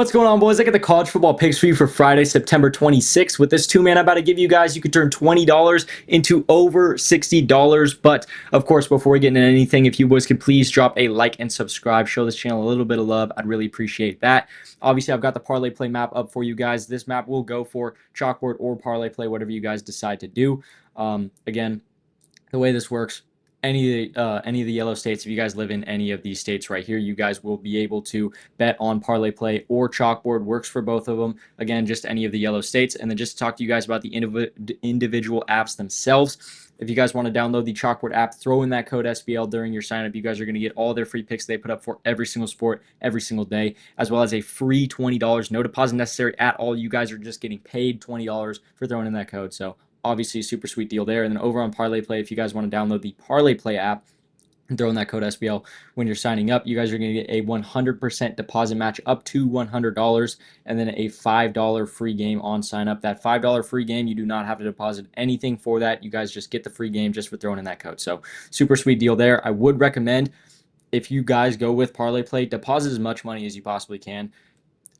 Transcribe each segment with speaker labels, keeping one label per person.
Speaker 1: What's going on, boys? I got the college football picks for you for Friday, September 26th. With this two-man I'm about to give you guys, you could turn $20 into over $60. But, of course, before we get into anything, if you boys could please drop a like and subscribe, show this channel a little bit of love, I'd really appreciate that. Obviously, I've got the parlay play map up for you guys. This map will go for chalkboard or parlay play, whatever you guys decide to do. Again, the way this works, any of the yellow states, if you guys live in any of these states right here, you guys will be able to bet on parlay play or chalkboard. Works for both of them. Again, just any of the yellow states. And then just to talk to you guys about the individual apps themselves. If you guys want to download the chalkboard app, throw in that code SBL during your sign up. You guys are going to get all their free picks they put up for every single sport, every single day, as well as a free $20. No deposit necessary at all. You guys are just getting paid $20 for throwing in that code. So obviously, a super sweet deal there. And then over on Parlay Play, if you guys want to download the Parlay Play app and throw in that code SBL when you're signing up, you guys are going to get a 100% deposit match up to $100 and then a $5 free game on sign up. That $5 free game, you do not have to deposit anything for that. You guys just get the free game just for throwing in that code. So super sweet deal there. I would recommend, if you guys go with Parlay Play, deposit as much money as you possibly can,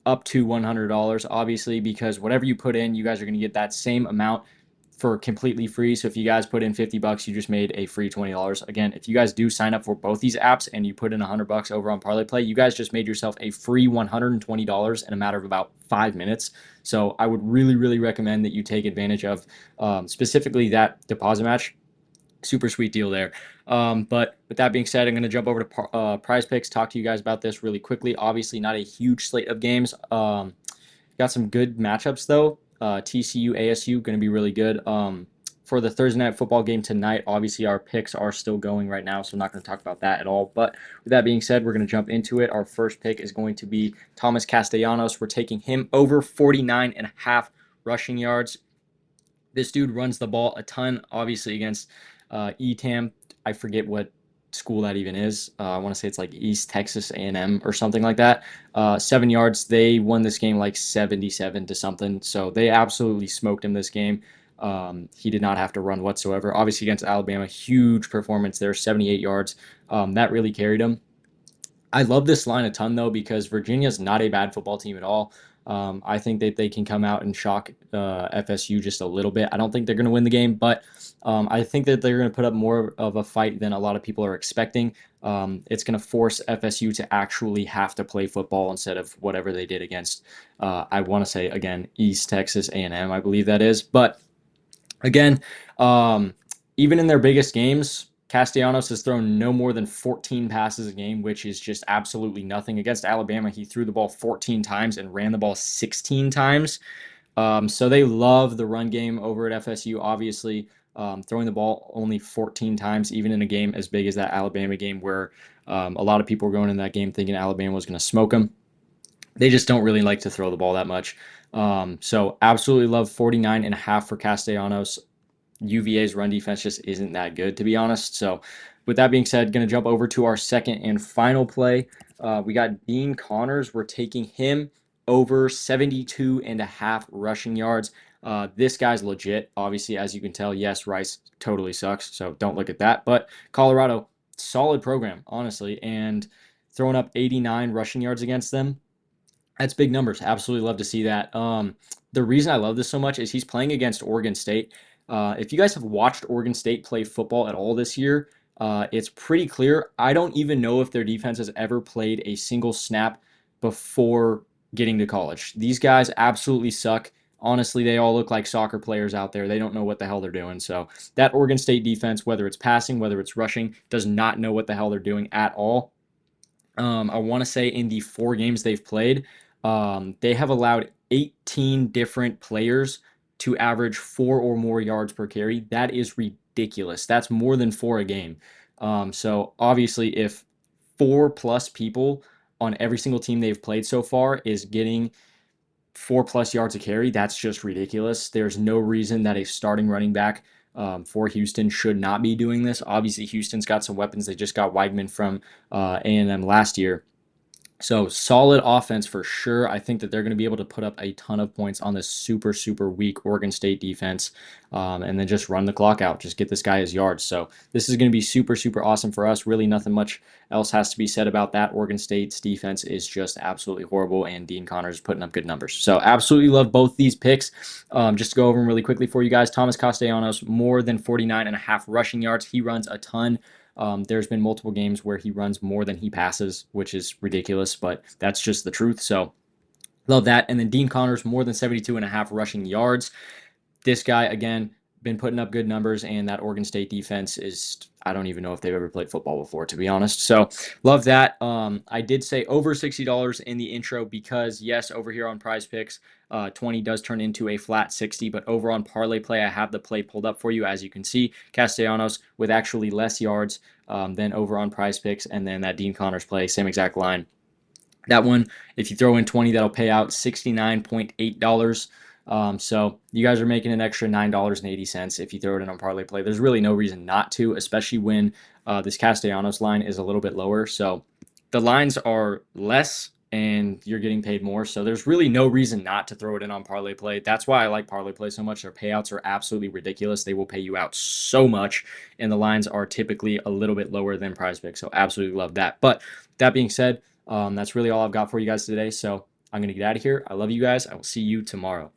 Speaker 1: up to $100, obviously, because whatever you put in, you guys are going to get that same amount for completely free. So if you guys put in $50, you just made a free $20. Again, if you guys do sign up for both these apps and you put in $100 over on Parlay Play, you guys just made yourself a free $120 in a matter of about 5 minutes. So I would really recommend that you take advantage of specifically that deposit match. Super sweet deal there. But with that being said, I'm going to jump over to Prizepicks, talk to you guys about this really quickly. Obviously, not a huge slate of games. Got some good matchups, though. TCU, ASU, going to be really good. For the Thursday night football game tonight, obviously our picks are still going right now, so I'm not going to talk about that at all. But with that being said, we're going to jump into it. Our first pick is going to be Thomas Castellanos. We're taking him over 49.5 rushing yards. This dude runs the ball a ton, obviously, against ETAM. I forget what school that even is. I want to say it's like East Texas A&M or something like that. 7 yards. They won this game like 77 to something. So they absolutely smoked him this game. He did not have to run whatsoever. Obviously against Alabama, huge performance there, 78 yards. That really carried him. I love this line a ton, though, because Virginia's not a bad football team at all. I think that they can come out and shock FSU just a little bit. I don't think they're going to win the game, but I think that they're going to put up more of a fight than a lot of people are expecting. It's going to force FSU to actually have to play football instead of whatever they did against, I want to say, again, East Texas A&M, I believe that is. But again, even in their biggest games, Castellanos has thrown no more than 14 passes a game, which is just absolutely nothing. Against Alabama, he threw the ball 14 times and ran the ball 16 times. So they love the run game over at FSU, obviously. Throwing the ball only 14 times, even in a game as big as that Alabama game where a lot of people were going in that game thinking Alabama was going to smoke them. They just don't really like to throw the ball that much. So absolutely love 49.5 for Castellanos. UVA's run defense just isn't that good, to be honest. So with that being said, going to jump over to our second and final play. We got Dean Connors. We're taking him over 72.5 rushing yards. This guy's legit. Obviously, as you can tell, yes, Rice totally sucks, so don't look at that. But Colorado, solid program, honestly, and throwing up 89 rushing yards against them. That's big numbers. Absolutely love to see that. The reason I love this so much is he's playing against Oregon State. If you guys have watched Oregon State play football at all this year, it's pretty clear. I don't even know if their defense has ever played a single snap before getting to college. These guys absolutely suck. Honestly, they all look like soccer players out there. They don't know what the hell they're doing. So that Oregon State defense, whether it's passing, whether it's rushing, does not know what the hell they're doing at all. I want to say in the 4 games they've played, they have allowed 18 different players to average 4 or more yards per carry. That is ridiculous. That's more than 4 a game. So obviously, if 4+ people on every single team they've played so far is getting 4+ yards a carry, that's just ridiculous. There's no reason that a starting running back for Houston should not be doing this. Obviously, Houston's got some weapons. They just got Weigman from A&M last year. So solid offense for sure. I think that they're going to be able to put up a ton of points on this super, super weak Oregon State defense, and then just run the clock out. Just get this guy his yards. So this is going to be super, super awesome for us. Really nothing much else has to be said about that. Oregon State's defense is just absolutely horrible, and Dean Connors is putting up good numbers. So absolutely love both these picks. Just to go over them really quickly for you guys. Thomas Castellanos, more than 49.5 rushing yards. He runs a ton. There's been multiple games where he runs more than he passes, which is ridiculous, but that's just the truth. So love that. And then Dean Connors, more than 72.5 rushing yards. This guy, again, been putting up good numbers, and that Oregon State defense is, I don't even know if they've ever played football before, to be honest. So love that. I did say over $60 in the intro because, yes, over here on Prizepicks, 20 does turn into a flat 60, but over on Parlay Play, I have the play pulled up for you. As you can see, Castellanos with actually less yards than over on Prizepicks, and then that Dean Connors play, same exact line. That one, if you throw in 20, that'll pay out $69.8. So you guys are making an extra $9.80 if you throw it in on Parlay Play. There's really no reason not to, especially when this Castellanos line is a little bit lower. So the lines are less and you're getting paid more. So there's really no reason not to throw it in on Parlay Play. That's why I like Parlay Play so much. Their payouts are absolutely ridiculous. They will pay you out so much, and the lines are typically a little bit lower than PrizePicks. So absolutely love that. But that being said, that's really all I've got for you guys today. So I'm going to get out of here. I love you guys. I will see you tomorrow.